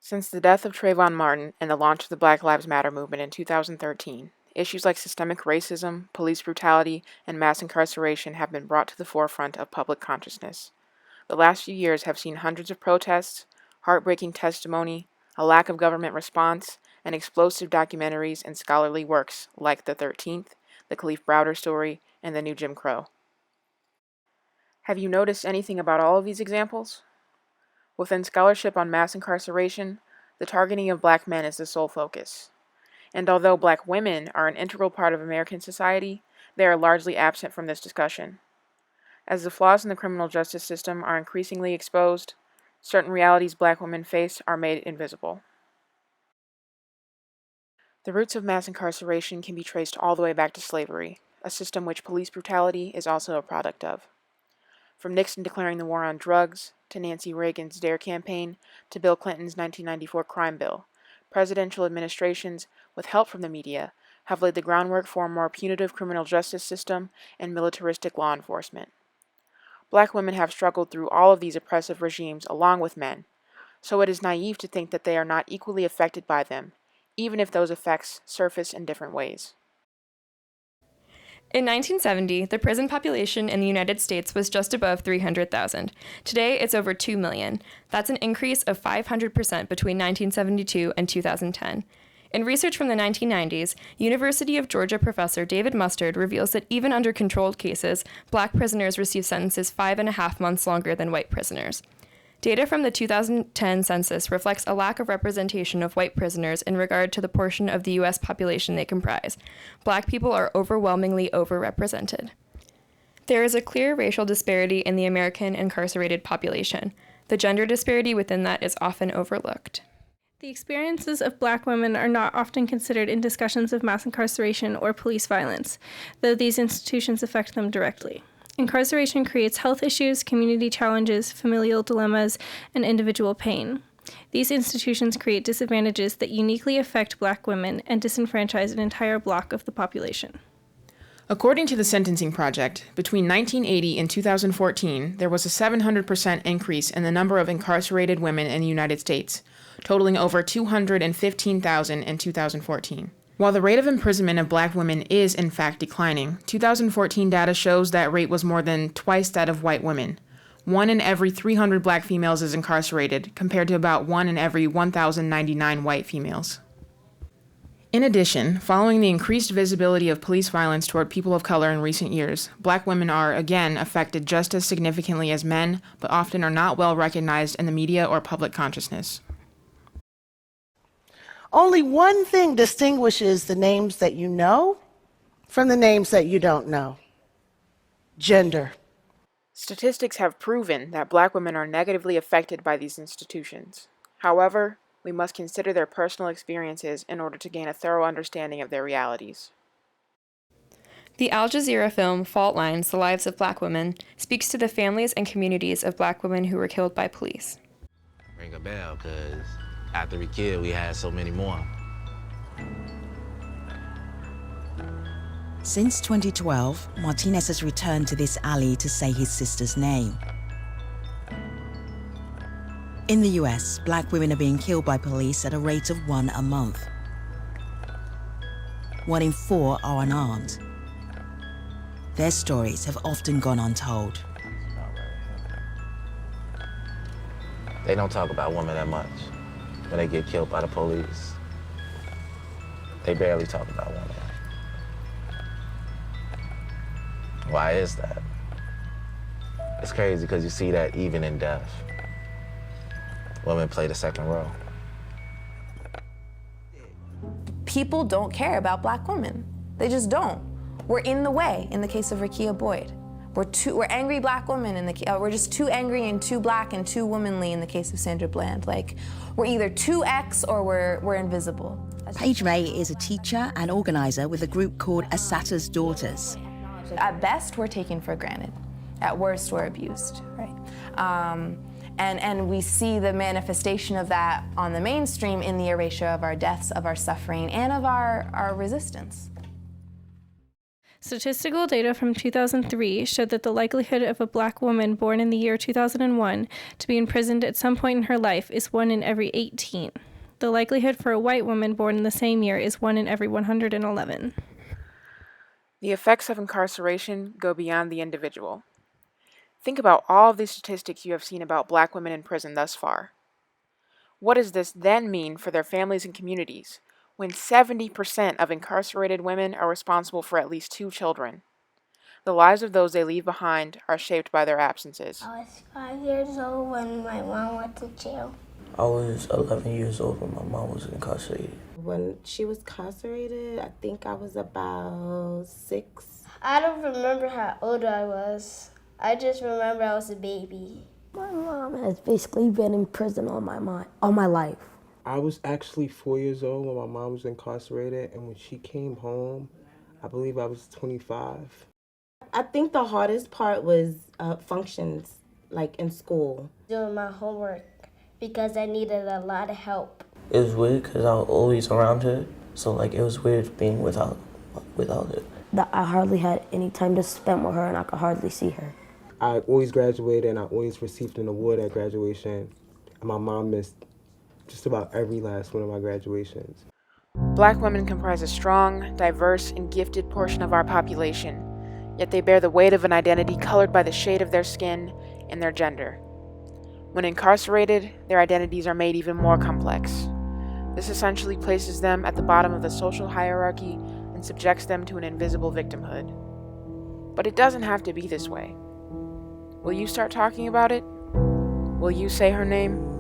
Since the death of Trayvon Martin and the launch of the Black Lives Matter movement in 2013, issues like systemic racism, police brutality, and mass incarceration have been brought to the forefront of public consciousness. The last few years have seen hundreds of protests, heartbreaking testimony, a lack of government response, and explosive documentaries and scholarly works like The 13th, The Kalief Browder Story, and The New Jim Crow. Have you noticed anything about all of these examples? Within scholarship on mass incarceration, the targeting of black men is the sole focus. And although black women are an integral part of American society, they are largely absent from this discussion. As the flaws in the criminal justice system are increasingly exposed, certain realities black women face are made invisible. The roots of mass incarceration can be traced all the way back to slavery, a system which police brutality is also a product of. From Nixon declaring the war on drugs, to Nancy Reagan's DARE campaign, to Bill Clinton's 1994 crime bill, presidential administrations, with help from the media, have laid the groundwork for a more punitive criminal justice system and militaristic law enforcement. Black women have struggled through all of these oppressive regimes along with men, so it is naive to think that they are not equally affected by them, even if those effects surface in different ways. In 1970, the prison population in the United States was just above 300,000. Today, it's over 2 million. That's an increase of 500% between 1972 and 2010. In research from the 1990s, University of Georgia professor David Mustard reveals that even under controlled cases, black prisoners receive sentences 5.5 months longer than white prisoners. Data from the 2010 census reflects a lack of representation of white prisoners in regard to the portion of the U.S. population they comprise. Black people are overwhelmingly overrepresented. There is a clear racial disparity in the American incarcerated population. The gender disparity within that is often overlooked. The experiences of black women are not often considered in discussions of mass incarceration or police violence, though these institutions affect them directly. Incarceration creates health issues, community challenges, familial dilemmas, and individual pain. These institutions create disadvantages that uniquely affect black women and disenfranchise an entire block of the population. According to the Sentencing Project, between 1980 and 2014, there was a 700% increase in the number of incarcerated women in the United States, totaling over 215,000 in 2014. While the rate of imprisonment of black women is in fact declining, 2014 data shows that rate was more than twice that of white women. 1 in every 300 black females is incarcerated, compared to about 1 in every 1,099 white females. In addition, following the increased visibility of police violence toward people of color in recent years, black women are, again, affected just as significantly as men, but often are not well recognized in the media or public consciousness. Only one thing distinguishes the names that you know from the names that you don't know: gender. Statistics have proven that black women are negatively affected by these institutions. However, we must consider their personal experiences in order to gain a thorough understanding of their realities. The Al Jazeera film Fault Lines: The Lives of Black Women speaks to the families and communities of black women who were killed by police. Ring a bell, because after we killed, we had so many more. Since 2012, Martinez has returned to this alley to say his sister's name. In the US, black women are being killed by police at a rate of 1 a month. 1 in 4 are unarmed. Their stories have often gone untold. They don't talk about women that much when they get killed by the police. They barely talk about women. Why is that? It's crazy because you see that even in death. Women play the second role. People don't care about black women. They just don't. We're in the way in the case of Rekia Boyd. We're angry black women in the we're just too angry and too black and too womanly in the case of Sandra Bland. Like, we're either too X or we're invisible. Paige May is a teacher and organizer with a group called Asata's Daughters. At best, we're taken for granted. At worst, we're abused, right? And we see the manifestation of that on the mainstream in the erasure of our deaths, of our suffering, and of our resistance. Statistical data from 2003 showed that the likelihood of a black woman born in the year 2001 to be imprisoned at some point in her life is 1 in every 18. The likelihood for a white woman born in the same year is 1 in every 111. The effects of incarceration go beyond the individual. Think about all of the statistics you have seen about black women in prison thus far. What does this then mean for their families and communities, when 70% of incarcerated women are responsible for at least 2 children? The lives of those they leave behind are shaped by their absences. I was 5 years old when my mom went to jail. I was 11 years old when my mom was incarcerated. When she was incarcerated, I think I was about 6. I don't remember how old I was. I just remember I was a baby. My mom has basically been in prison all my life. I was actually 4 years old when my mom was incarcerated, and when she came home, I believe I was 25. I think the hardest part was functions, like in school. Doing my homework because I needed a lot of help. It was weird because I was always around her, so it was weird being without it. I hardly had any time to spend with her, and I could hardly see her. I always graduated, and I always received an award at graduation, and my mom missed just about every last one of my graduations. Black women comprise a strong, diverse, and gifted portion of our population, yet they bear the weight of an identity colored by the shade of their skin and their gender. When incarcerated, their identities are made even more complex. This essentially places them at the bottom of the social hierarchy and subjects them to an invisible victimhood. But it doesn't have to be this way. Will you start talking about it? Will you say her name?